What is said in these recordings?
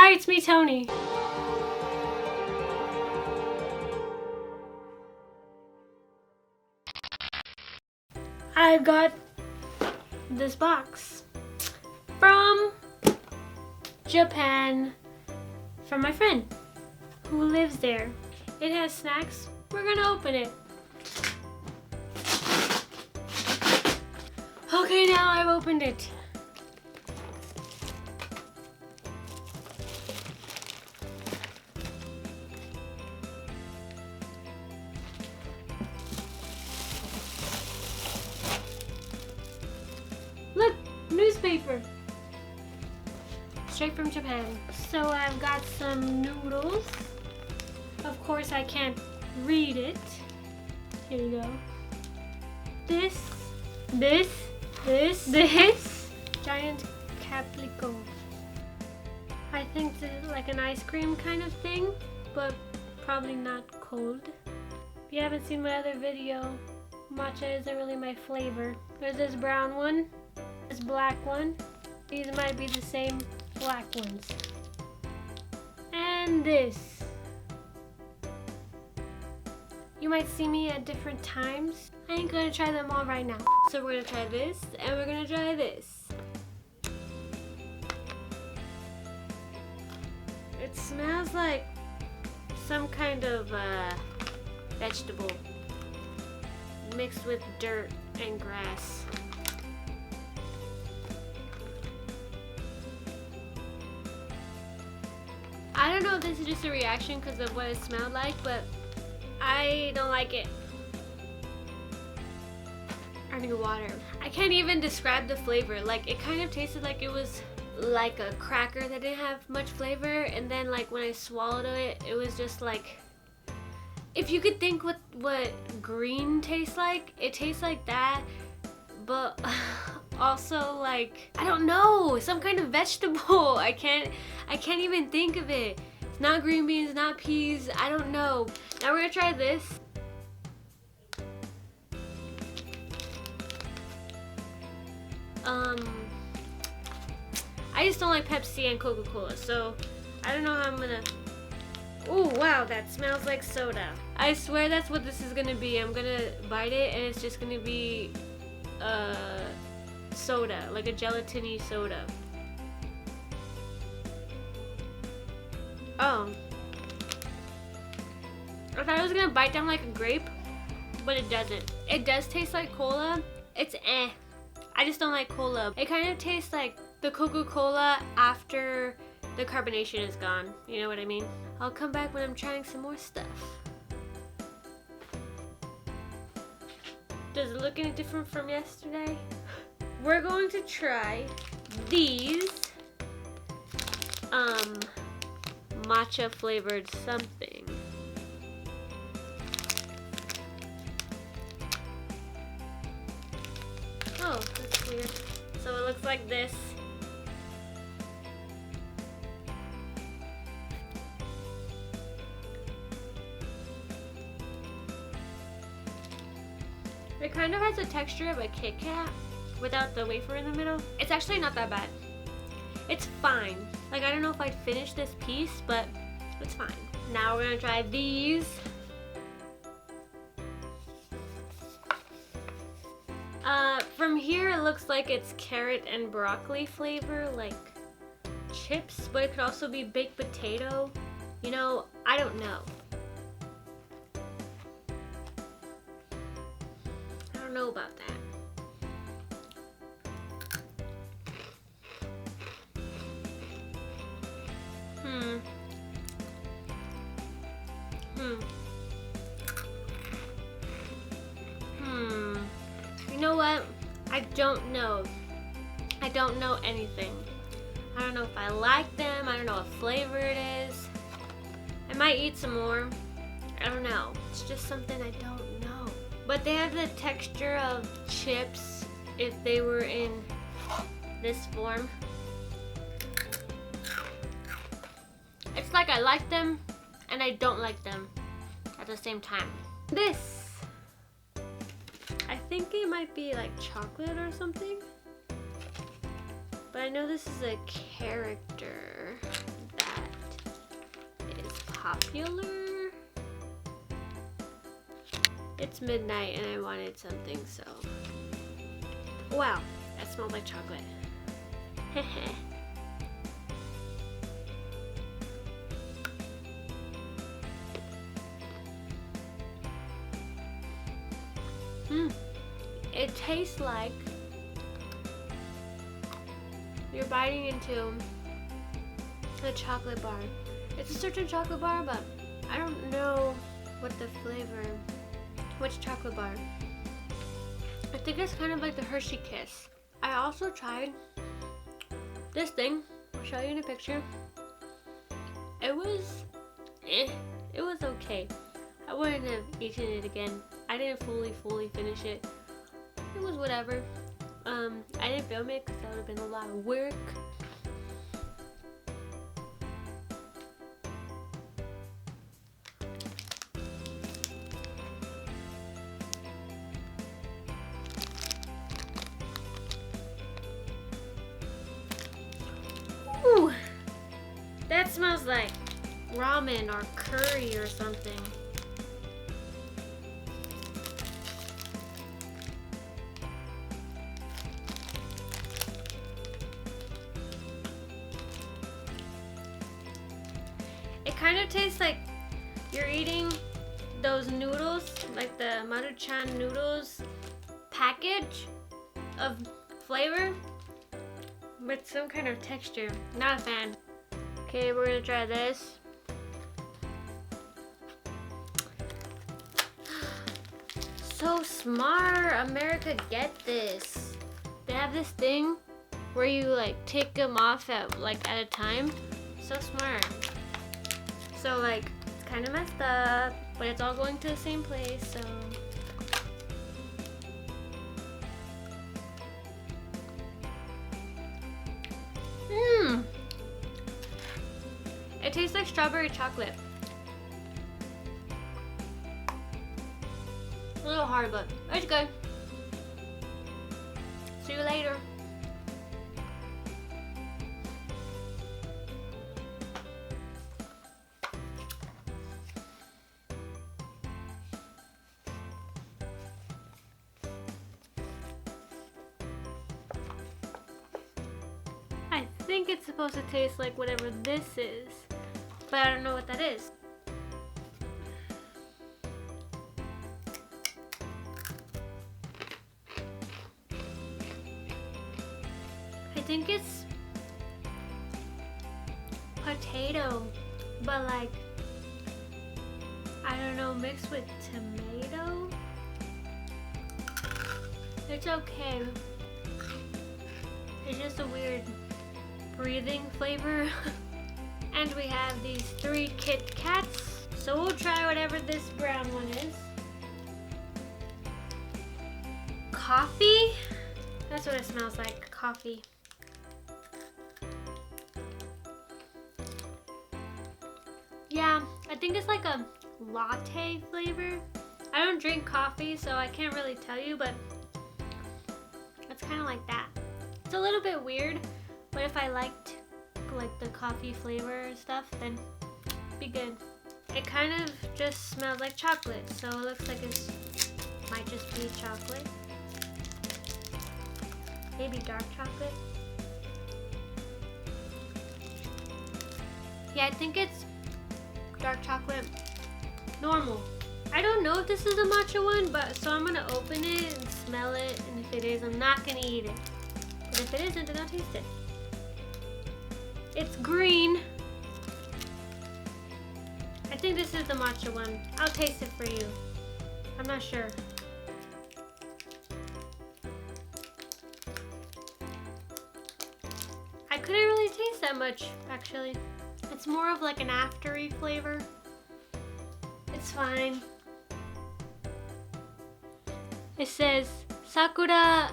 Hi, it's me, Tony. I got this box from Japan from my friend who lives there. It has snacks. We're gonna open it. Okay, now I've opened it. Look, newspaper. Straight from Japan. So I've got some noodles. Of course I can't read it. Here you go. This. Giant caplico. I think this is like an ice cream kind of thing, but probably not cold. If you haven't seen my other video, matcha isn't really my flavor. There's this brown one, this black one. These might be the same black ones. And this. You might see me at different times. I ain't gonna try them all right now. So we're gonna try this, and we're gonna try this. It smells like some kind of vegetable mixed with dirt and grass. I don't know if this is just a reaction because of what it smelled like, but I don't like it. I need water. I can't even describe the flavor. Like, it kind of tasted like it was like a cracker that didn't have much flavor, and then like when I swallowed it, it was just like, if you could think what green tastes like, it tastes like that, but also like, I don't know, some kind of vegetable. I can't even think of it. It's not green beans, not peas, I don't know. Now we're gonna try this. I just don't like Pepsi and Coca-Cola, so I don't know how I'm gonna... Ooh, wow, that smells like soda. I swear that's what this is gonna be. I'm gonna bite it and it's just gonna be soda, like a gelatiny soda. Oh. I thought I was gonna bite down like a grape, but it doesn't. It does taste like cola. It's eh. I just don't like cola. It kind of tastes like the Coca-Cola after the carbonation is gone. You know what I mean? I'll come back when I'm trying some more stuff. Does it look any different from yesterday? We're going to try these matcha flavored something. Oh, that's weird. So it looks like this. It kind of has the texture of a Kit Kat without the wafer in the middle. It's actually not that bad. It's fine. Like, I don't know if I'd finish this piece, but it's fine. Now we're gonna try these. From here it looks like it's carrot and broccoli flavor, like chips, but it could also be baked potato. You know, I don't know. I don't know about that. You know what? I don't know. I don't know anything. I don't know if I like them. I don't know what flavor it is. I might eat some more. I don't know. It's just something I don't know. But they have the texture of chips if they were in this form. It's like I like them and I don't like them at the same time. This. I think it might be like chocolate or something. But I know this is a character that popular. It's midnight and I wanted something, so. Wow, that smells like chocolate. It tastes like you're biting into a chocolate bar. It's a certain chocolate bar, but I don't know what the flavor, which chocolate bar. I think it's kind of like the Hershey Kiss. I also tried this thing. I'll show you in a picture. It was okay. I wouldn't have eaten it again. I didn't fully finish it. It was whatever. I didn't film it because that would have been a lot of work. Ooh, that smells like ramen or curry or something. It kind of tastes like you're eating those noodles, like the Matcha noodles package of flavor with some kind of texture. Not a fan. Okay, we're gonna try this. So smart, America, get this. They have this thing where you like take them off at a time. So smart. So like it's kind of messed up, but it's all going to the same place. So it tastes like strawberry chocolate. A little hard, but it's good. See you later. I think it's supposed to taste like whatever this is, but I don't know what that is. I think it's potato, but like, I don't know, mixed with tomato. It's okay. It's just a weird breathing flavor. And we have these 3 Kit Kats. So we'll try whatever this brown one is. Coffee? That's what it smells like, coffee. Yeah, I think it's like a latte flavor. I don't drink coffee, so I can't really tell you, but it's kind of like that. It's a little bit weird, but if I liked like the coffee flavor and stuff, then it'd be good. It kind of just smells like chocolate, so it looks like it might just be chocolate. Maybe dark chocolate. Yeah, I think it's dark chocolate. Normal. I don't know if this is a matcha one, but so I'm gonna open it and smell it, and if it is, I'm not gonna eat it. But if it isn't, then I'll taste it. It's green. I think this is the matcha one. I'll taste it for you. I'm not sure. I couldn't really taste that much, actually. It's more of like an aftery flavor. It's fine. It says Sakura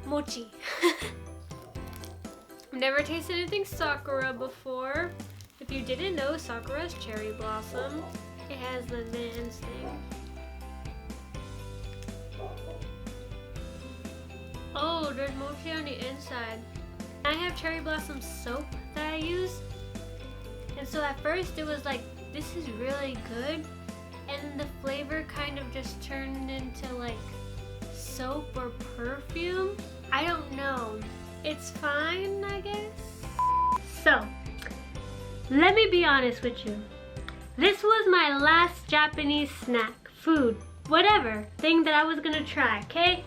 Mochi. I've never tasted anything Sakura before. If you didn't know, Sakura is cherry blossom. It has the Vans thing. Oh, there's mochi on the inside. I have cherry blossom soap that I use. And so at first it was like this is really good. And the flavor kind of just turned into like soap or perfume. I don't know. It's fine, I guess. So, let me be honest with you. This was my last Japanese snack, food, whatever, thing that I was gonna try, okay?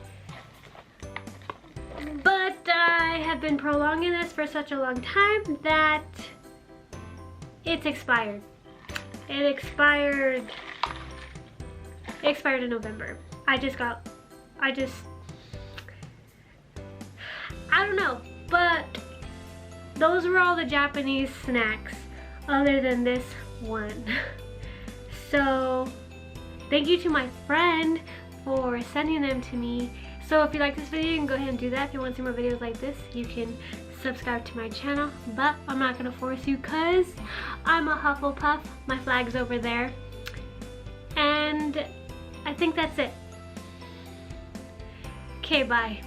But I have been prolonging this for such a long time that it's expired. It expired in November. I don't know, but those were all the Japanese snacks other than this one. So thank you to my friend for sending them to me. So if you like this video, you can go ahead and do that. If you want to see more videos like this, you can subscribe to my channel, but I'm not gonna force you because I'm a Hufflepuff. My flag's over there. And I think that's it. Okay, bye.